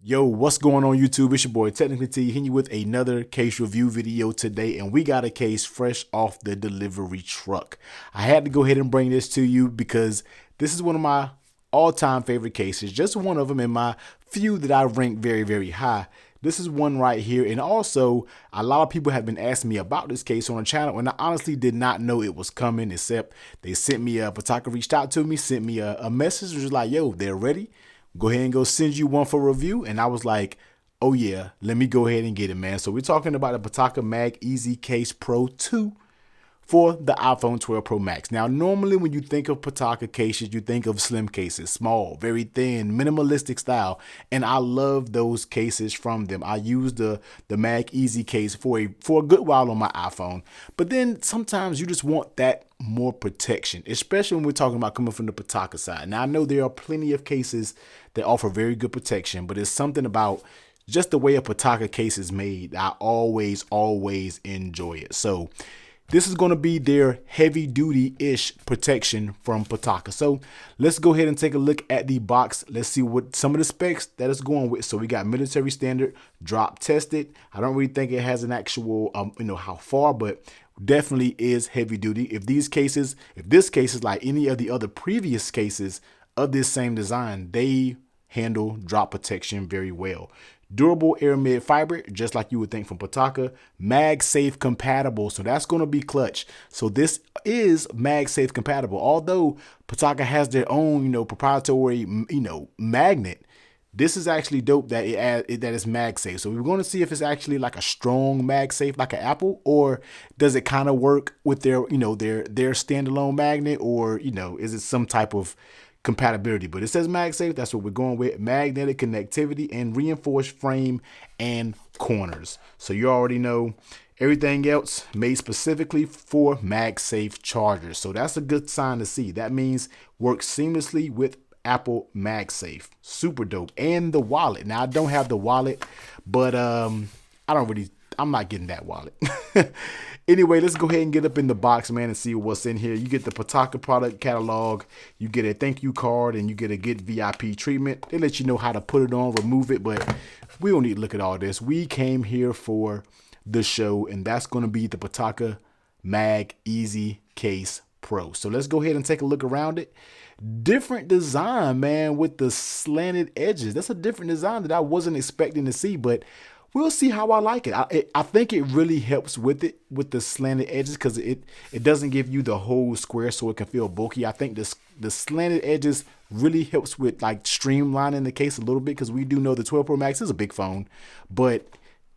Yo, what's going on YouTube? It's your boy Technically T hitting you with another case review video today, and we got a case fresh off the delivery truck. I had to go ahead and bring this to you because this is one of my all-time favorite cases, just one of them in my few that I rank very, very high. This is one right here, and also a lot of people have been asking me about this case on the channel, and I honestly did not know it was coming, except they sent me Pitaka reached out to me, sent me a message, was like, yo, they're ready. Go ahead and go send you one for review. And I was like, oh yeah, let me go ahead and get it, man. So we're talking about the Pitaka MagEZ Case Pro 2 for the iPhone 12 Pro Max. Now, normally when you think of Pitaka cases, you think of slim cases, small, very thin, minimalistic style. And I love those cases from them. I use the MagEZ case for a good while on my iPhone. But then sometimes you just want that more protection, especially when we're talking about coming from the Pitaka side. Now, I know there are plenty of cases that offer very good protection, but it's something about just the way a Pitaka case is made. I always enjoy it. So this is going to be their heavy duty-ish protection from Pitaka. So let's go ahead and take a look at the box. Let's see what some of the specs that it's going with. So we got military standard, drop tested. I don't really think it has an actual, how far, but definitely is heavy duty. If this case is like any of the other previous cases of this same design, they handle drop protection very well. Durable aramid fiber, just like you would think from Pitaka. MagSafe compatible, so that's going to be clutch. So this is MagSafe compatible. Although Pitaka has their own, proprietary, magnet, this is actually dope that that is MagSafe. So we're going to see if it's actually like a strong MagSafe like an Apple, or does it kind of work with their, their standalone magnet, or, is it some type of compatibility. But it says MagSafe. That's what we're going with. Magnetic connectivity and reinforced frame and corners. So you already know everything else made specifically for MagSafe chargers. So that's a good sign to see. That means works seamlessly with Apple MagSafe. Super dope. And the wallet. Now I don't have the wallet, but I'm not getting that wallet. Anyway, let's go ahead and get up in the box, man, and see what's in here. You get the Pitaka product catalog, you get a thank you card, and you get a Get VIP treatment. They let you know how to put it on, remove it, but we don't need to look at all this. We came here for the show, and that's going to be the Pitaka MagEZ Case Pro. So let's go ahead and take a look around it. Different design, man, with the slanted edges. That's a different design that I wasn't expecting to see, but we'll see how I like it. I think it really helps with it, with the slanted edges, because it doesn't give you the whole square so it can feel bulky. I think the slanted edges really helps with like streamlining the case a little bit, because we do know the 12 Pro Max is a big phone, but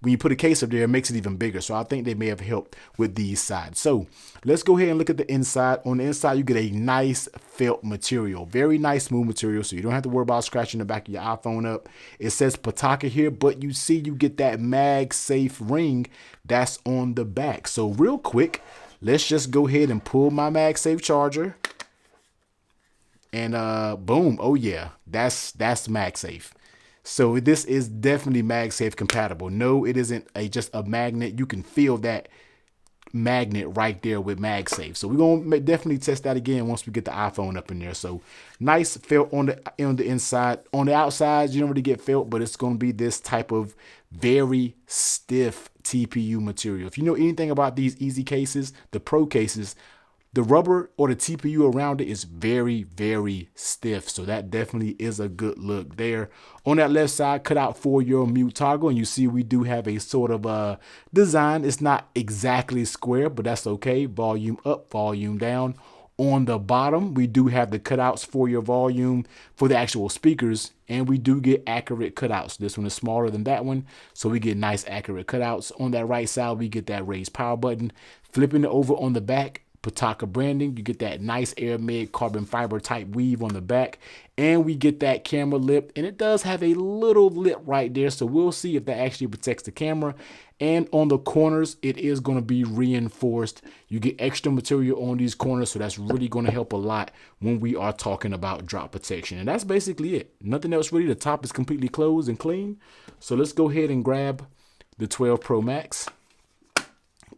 when you put a case up there, it makes it even bigger. So I think they may have helped with these sides. So let's go ahead and look at the inside. On the inside, you get a nice felt material, very nice smooth material. So you don't have to worry about scratching the back of your iPhone up. It says Pitaka here, but you see you get that MagSafe ring that's on the back. So real quick, let's just go ahead and pull my MagSafe charger. And boom, oh yeah, that's MagSafe. So this is definitely MagSafe compatible. No, it isn't just a magnet. You can feel that magnet right there with MagSafe. So we're gonna definitely test that again once we get the iPhone up in there. So nice felt on the inside. On the outside, you don't really get felt, but it's gonna be this type of very stiff TPU material. If you know anything about these easy cases, the Pro cases, the rubber or the TPU around it is very, very stiff. So that definitely is a good look there. On that left side, cut out for your mute toggle. And you see we do have a sort of design. It's not exactly square, but that's okay. Volume up, volume down. On the bottom, we do have the cutouts for your volume for the actual speakers. And we do get accurate cutouts. This one is smaller than that one, so we get nice accurate cutouts. On that right side, we get that raised power button. Flipping it over on the back, Pitaka branding, you get that nice aramid carbon fiber type weave on the back, and we get that camera lip, and it does have a little lip right there, so we'll see if that actually protects the camera. And on the corners, it is going to be reinforced. You get extra material on these corners, so that's really going to help a lot when we are talking about drop protection. And that's basically it. Nothing else really. The top is completely closed and clean. So let's go ahead and grab the 12 Pro Max.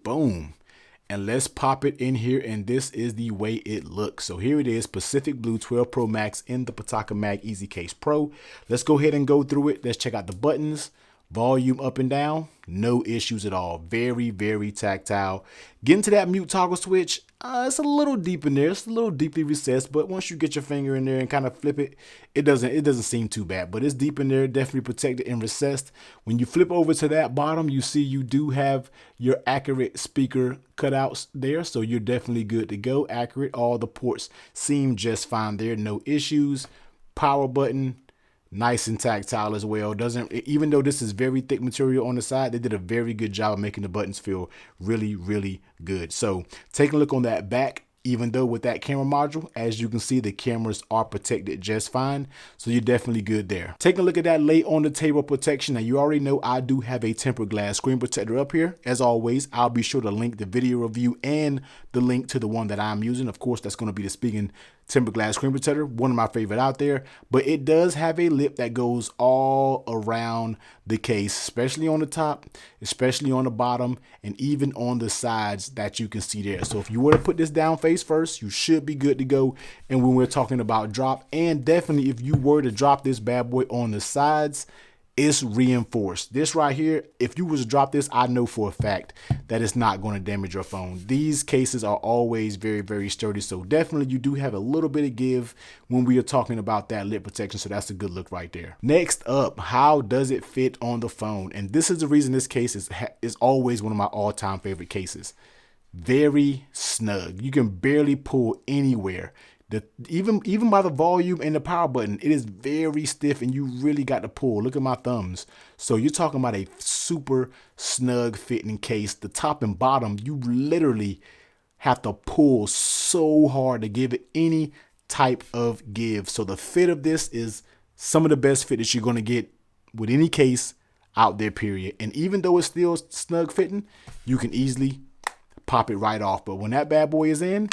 Boom. and let's pop it in here, and this is the way it looks. So here it is, Pacific Blue 12 Pro Max in the Pitaka MagEZ Case Pro. Let's go ahead and go through it. Let's check out the buttons. Volume up and down, no issues at all. Very, very tactile. Getting to that mute toggle switch, it's a little deep in there. It's a little deeply recessed, but once you get your finger in there and kind of flip it, it doesn't seem too bad. But it's deep in there, definitely protected and recessed. When you flip over to that bottom, you see you do have your accurate speaker cutouts there, so you're definitely good to go. Accurate, all the ports seem just fine there, no issues. Power button, nice and tactile as well. Even though this is very thick material on the side, they did a very good job of making the buttons feel really, really good. So taking a look on that back, even though with that camera module, as you can see, the cameras are protected just fine. So you're definitely good there. Taking a look at that lay on the table protection. Now you already know I do have a tempered glass screen protector up here. As always, I'll be sure to link the video review and the link to the one that I'm using. Of course, that's going to be the Spigen tempered glass screen protector, one of my favorite out there. But it does have a lip that goes all around the case, especially on the top, especially on the bottom, and even on the sides that you can see there. So if you were to put this down face first, you should be good to go. And when we're talking about drop, and definitely if you were to drop this bad boy on the sides, it's reinforced. This right here, if you was to drop this, I know for a fact that it's not going to damage your phone. These cases are always very, very sturdy. So definitely you do have a little bit of give when we are talking about that lip protection. So that's a good look right there. Next up, how does it fit on the phone? And this is the reason this case is always one of my all-time favorite cases. Very snug. You can barely pull anywhere. Even by the volume and the power button, it is very stiff and you really got to pull. Look at my thumbs. So you're talking about a super snug fitting case. The top and bottom, you literally have to pull so hard to give it any type of give. So the fit of this is some of the best fit that you're going to get with any case out there, period. And even though it's still snug fitting, you can easily pop it right off. But when that bad boy is in,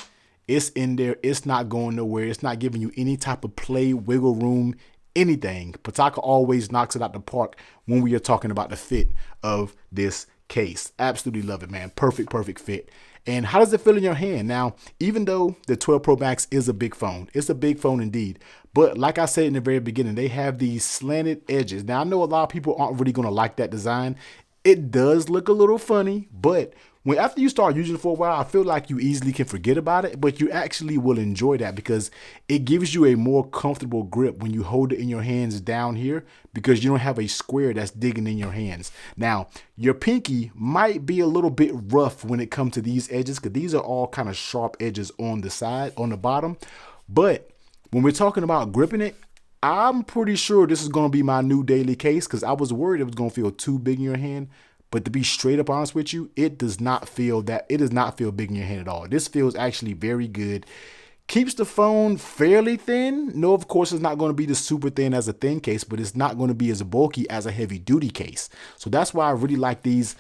it's in there. It's not going nowhere. It's not giving you any type of play, wiggle room, anything. Pitaka always knocks it out the park when we are talking about the fit of this case. Absolutely love it, man. Perfect, perfect fit. And how does it feel in your hand? Now, even though the 12 Pro Max is a big phone, it's a big phone indeed. But like I said in the very beginning, they have these slanted edges. Now, I know a lot of people aren't really going to like that design. It does look a little funny, but after you start using it for a while, I feel like you easily can forget about it, but you actually will enjoy that because it gives you a more comfortable grip when you hold it in your hands down here because you don't have a square that's digging in your hands. Now, your pinky might be a little bit rough when it comes to these edges because these are all kind of sharp edges on the side, on the bottom. But when we're talking about gripping it, I'm pretty sure this is going to be my new daily case because I was worried it was going to feel too big in your hand. But to be straight up honest with you, it does not feel big in your hand at all. This feels actually very good. Keeps the phone fairly thin. No, of course, it's not going to be the super thin as a thin case, but it's not going to be as bulky as a heavy duty case. So that's why I really like these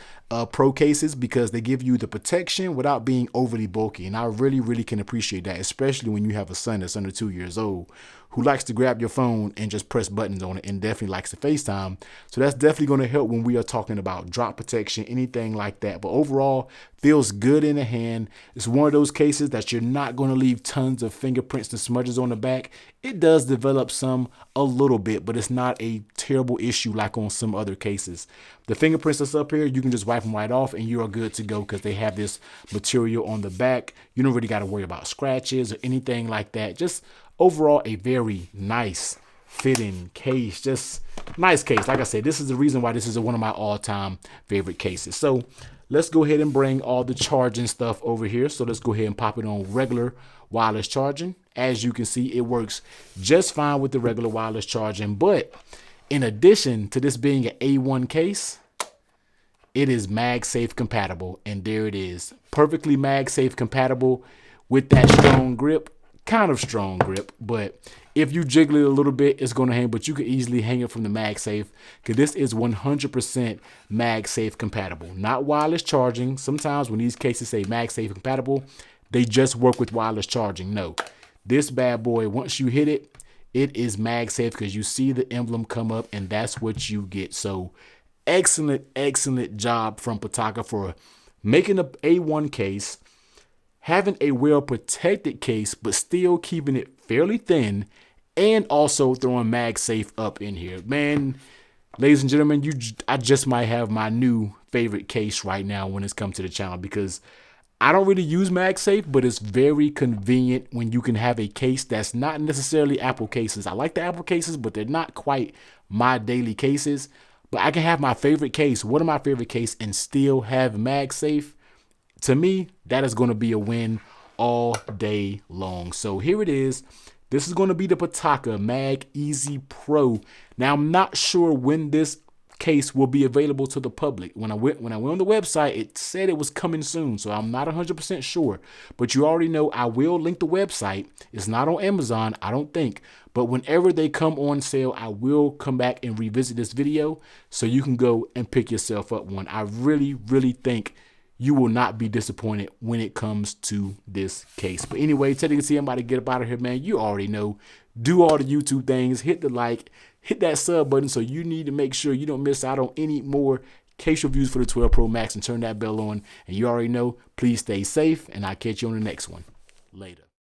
Pro cases because they give you the protection without being overly bulky. And I really, really can appreciate that, especially when you have a son that's under 2 years old who likes to grab your phone and just press buttons on it and definitely likes to FaceTime. So that's definitely going to help when we are talking about drop protection, anything like that. But overall, feels good in the hand. It's one of those cases that you're not going to leave tons of fingerprints and smudges on the back. It does develop some a little bit, but it's not a terrible issue like on some other cases. The fingerprints that's up here, you can just wipe them right off and you are good to go because they have this material on the back. You don't really got to worry about scratches or anything like that. Just overall, a very nice fitting case. Just nice case. Like I said, this is the reason why this is one of my all-time favorite cases. So let's go ahead and bring all the charging stuff over here. So let's go ahead and pop it on regular wireless charging. As you can see, it works just fine with the regular wireless charging. But in addition to this being an A1 case, it is MagSafe compatible. And there it is. Perfectly MagSafe compatible with that strong grip. Kind of strong grip, but if you jiggle it a little bit, it's going to hang, but you can easily hang it from the MagSafe because this is 100% MagSafe compatible, not wireless charging. Sometimes when these cases say MagSafe compatible, they just work with wireless charging. No, this bad boy, once you hit it, it is MagSafe because you see the emblem come up and that's what you get. So excellent, excellent job from Pitaka for making a A1 case having a well protected case, but still keeping it fairly thin, and also throwing MagSafe up in here. Man, ladies and gentlemen, I just might have my new favorite case right now when it's come to the channel, because I don't really use MagSafe, but it's very convenient when you can have a case that's not necessarily Apple cases. I like the Apple cases, but they're not quite my daily cases. But I can have my favorite case, one of my favorite case, and still have MagSafe. To me, that is going to be a win all day long. So here it is. This is going to be the Pitaka MagEZ Pro. Now, I'm not sure when this case will be available to the public. When I went on the website, it said it was coming soon, so I'm not 100% sure. But you already know I will link the website. It's not on Amazon, I don't think. But whenever they come on sale, I will come back and revisit this video so you can go and pick yourself up one. I really, really think you will not be disappointed when it comes to this case. But anyway, technically, I'm about to get up out of here, man. You already know. Do all the YouTube things. Hit the like. Hit that sub button, so you need to make sure you don't miss out on any more case reviews for the 12 Pro Max, and turn that bell on. And you already know, please stay safe, and I'll catch you on the next one. Later.